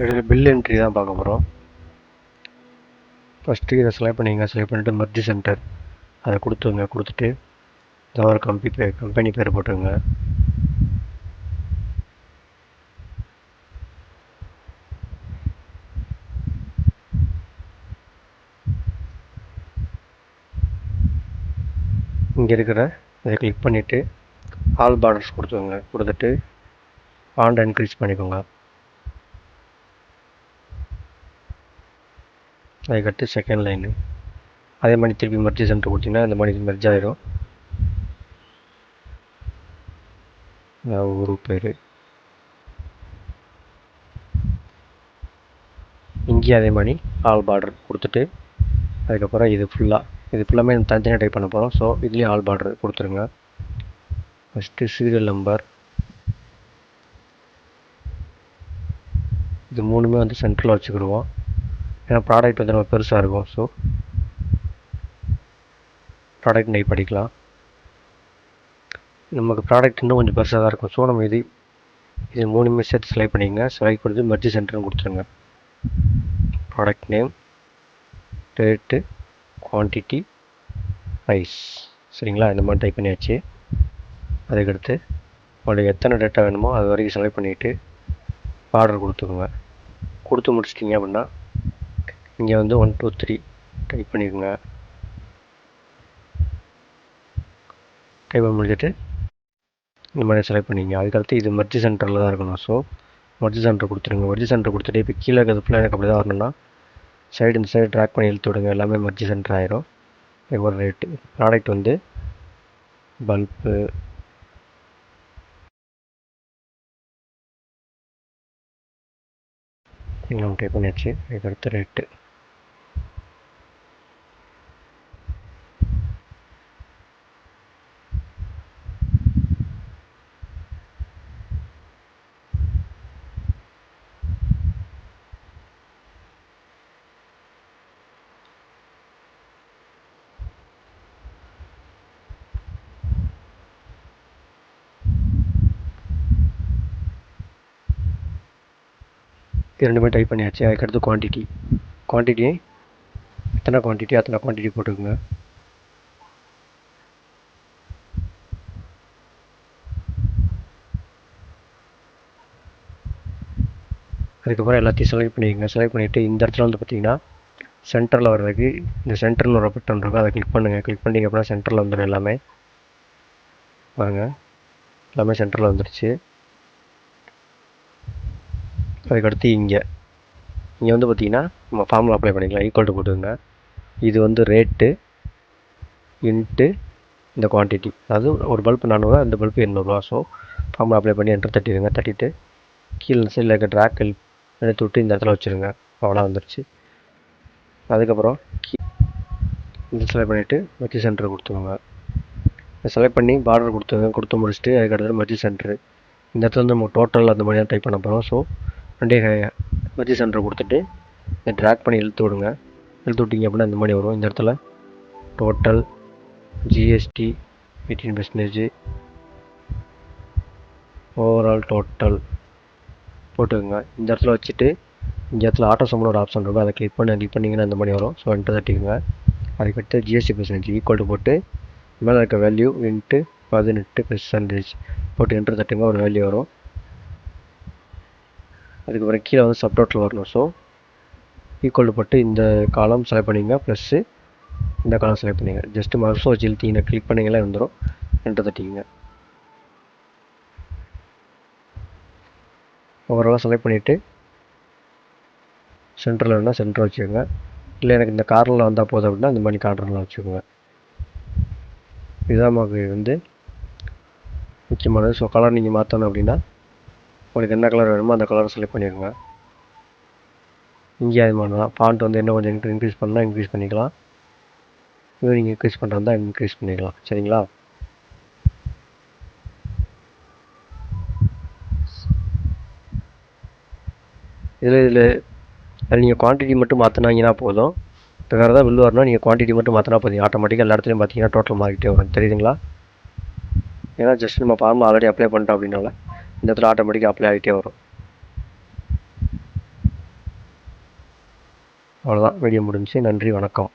இதில் bill entry தான் பார்க்க போகிறோம். ஃபஸ்ட்டு இதை செலக்ட் பண்ணிங்க. செலக்ட் பண்ணிவிட்டு மெர்ஜ் சென்டர் அதை கொடுத்துங்க. கொடுத்துட்டு ஒரு கம்பெனி பேர் போட்டுருங்க. இங்கே இருக்கிற இதை கிளிக் பண்ணிவிட்டு ஆல் பார்டர்ஸ் கொடுத்துங்க. கொடுத்துட்டு ஃபாண்ட் இன்க்ரீஸ் பண்ணிக்கோங்க. அதுக்கடுத்து செகண்ட் லைனு அதே மாதிரி திருப்பி மெர்ஜ் சென்டர் கொடுத்தீங்கன்னா இந்த மாதிரி மெர்ஜ் ஆயிரும். ஊரு பேர் இங்கேயும் அதே மாதிரி ஆல் பார்டர் கொடுத்துட்டு அதுக்கப்புறம் இது ஃபுல்லாமே தனித்தனியாக டைப் பண்ண போகிறோம். ஸோ இதுலேயும் ஆல் பார்டர் கொடுத்துருங்க. ஃபஸ்ட்டு சீரியல் நம்பர் இது மூணுமே வந்து சென்டரில் வச்சுக்கிடுவோம். ஏன்னா ப்ராடக்ட் வந்து நம்ம பெருசாக இருக்கும். ஸோ ப்ராடக்ட் நெய் படிக்கலாம். நமக்கு ப்ராடக்ட் இன்னும் கொஞ்சம் பெருசாக தான் இருக்கும். ஸோ நம்ம இது மூணுமே சேர்த்து செலக்ட் பண்ணிங்க. செலக்ட் கொடுத்து மெர்ஜ் சென்டர்னு கொடுத்துருங்க. Product name, rate, quantity, price. சரிங்களா? இந்த மாதிரி டைப் பண்ணியாச்சு. அதுக்கடுத்து உங்களுக்கு எத்தனை டேட்டா வேணுமோ அது வரைக்கும் செலக்ட் பண்ணிவிட்டு ஆர்டர் கொடுத்துக்கோங்க. கொடுத்து முடிச்சிட்டிங்க அப்படின்னா இங்கே வந்து 1 2 3 டைப் பண்ணிக்கோங்க. டைப் பண்ணி முடிச்சுட்டு இந்த மாதிரி செலக்ட் பண்ணிங்க. அதுக்கடுத்து இது மெர்ஜ் சென்டரில் தான் இருக்கணும். ஸோ மெர்ஜ் சென்டர் கொடுத்துருங்க. மெர்ஜ் சென்டர் கொடுத்துட்டு இப்போ கீழே இருக்கிறது ஃபுல்லாக எனக்கு அப்படி தான் வரணும்னா இந்த சைடு ட்ராக் பண்ணி இழுத்து விடுங்க. எல்லாமே மெர்ஜ் சென்டர் ஆயிரும். ஒரு ரேட்டு ப்ராடக்ட் வந்து பல்பு இன்னும் டைப் பண்ணியாச்சு. இதுக்கடுத்து ரேட்டு ரெண்டுமே டைப் பண்ணியாச்சு. அதுக்கடுத்து குவான்டிட்டி எத்தனை குவான்டிட்டி அத்தனை குவான்டிட்டி போட்டுக்கோங்க. அதுக்கப்புறம் எல்லாத்தையும் செலக்ட் பண்ணிக்கோங்க. செலக்ட் பண்ணிவிட்டு இந்த இடத்துல வந்து பார்த்திங்கன்னா சென்டரில் வர்றதுக்கு இந்த சென்டர்னு ஒரு பட்டன் இருக்கும். அதை கிளிக் பண்ணுங்கள். கிளிக் பண்ணிங்க அப்படின்னா சென்டரில் வந்துடும். எல்லாமே பாருங்க, எல்லாமே சென்டரில் வந்துடுச்சு. அதுக்கடுத்து இங்கே வந்து பார்த்திங்கன்னா நம்ம ஃபார்முலா அப்ளை பண்ணிக்கலாம். ஈக்குவல் டு போட்டுக்கோங்க. இது வந்து ரேட்டு இன்ட்டு இந்த குவான்டிட்டி, அதாவது ஒரு பல்ப் 400, அந்த பல்ப் 800. ஸோ ஃபார்முலா அப்ளை பண்ணி என்டர் தட்டிடுங்க. தட்டிட்டு கீழே சைடில் இருக்க ட்ராக் எடுத்து விட்டு இந்த இடத்துல வச்சுருங்க. அவ்வளோ வந்துடுச்சு. அதுக்கப்புறம் இந்த செலக்ட் பண்ணிவிட்டு மெர்ஜ் சென்டர் கொடுத்துக்கோங்க. செலக்ட் பண்ணி பார்டர் கொடுத்து முடிச்சுட்டு அதுக்கடுத்து மெர்ஜ் சென்டர் இந்த இடத்துல வந்து நம்ம டோட்டல் அந்த மாதிரி தான் டைப் பண்ண போகிறோம். ஸோ மெர்ஜ் சென்டர் கொடுத்துட்டு இதை ட்ராக் பண்ணி இழுத்து விடுங்க. இழுத்து விட்டிங்க அப்படின்னா இந்த மாதிரி வரும். இந்த இடத்துல டோட்டல், ஜிஎஸ்டி 18%, ஓவரால் டோட்டல் போட்டுக்கோங்க. இந்த இடத்துல வச்சுட்டு இந்த இடத்துல ஆட்டோ சம்மன் ஒரு ஆப்ஷன் இருக்கும். அதை கிளிக் பண்ணிங்கன்னா இந்த மாதிரி வரும். ஸோ என்டர் தட்டிக்கோங்க. அதுக்கடுத்து ஜிஎஸ்டி பர்சன்டேஜ் ஈக்குவல் டு போட்டு மேலே இருக்க வேல்யூ இன்ட்டு 18% போட்டு என்டர் தட்டுங்க. ஒரு வேல்யூ வரும். அதுக்கப்புறம் கீழே வந்து சப்டோட்டல் வரணும். ஸோ ஈக்குவல் டு போட்டு இந்த காலம் செலக்ட் பண்ணிங்க, ப்ளஸ்ஸு இந்த காலம் செலக்ட் பண்ணிங்க. ஜஸ்ட்டு மவுஸ் வச்சு இழுத்தீங்கன்னா கிளிக் பண்ணிங்களே வந்துடும். என்டர் தட்டிங்க. ஓவராலாக செலக்ட் பண்ணிவிட்டு சென்டரில் வேணால் சென்டர் வச்சுக்கோங்க. இல்லை எனக்கு இந்த கார்னரில் வந்தால் போதும் அப்படின்னா இந்த மாதிரி கார்னரில் வச்சுக்கோங்க. இதுதான் நமக்கு வந்து முக்கியமானது. ஸோ கலர் நீங்கள் மாற்றணும் அப்படின்னா உங்களுக்கு என்ன கலர் வேணுமோ அந்த கலரை செலக்ட் பண்ணிக்கோங்க. இங்கே அது மாதிரி தான் ஃபாண்ட் வந்து என்ன கொஞ்சம் இன்க்ரீஸ் பண்ணால் இன்க்ரீஸ் பண்ணிக்கலாம். இது நீங்கள் இன்க்ரீஸ் பண்ணுறதா இன்க்ரீஸ் பண்ணிக்கலாம். சரிங்களா? இதில் நீங்கள் குவான்டிட்டி மட்டும் மாற்றினாங்கன்னா போதும். இப்போ வேறு ஏதாவது பில் வரணும், நீங்கள் குவான்டிட்டி மட்டும் மாற்றினா போதும். ஆட்டோமேட்டிக்காக எல்லா இடத்துலையும் பார்த்தீங்கன்னா டோட்டல் மாறிக்கிட்டே வரும். தெரியுதுங்களா? ஏன்னா ஜஸ்ட் நம்ம ஃபார்முலா ஆல்ரெடி அப்ளை பண்ணிட்டோம் அப்படின்னால இந்த இடத்துல ஆட்டோமேட்டிக்காக அப்ளை ஆகிட்டே வரும். அவ்வளோதான், வீடியோ முடிஞ்சுச்சு. நன்றி, வணக்கம்.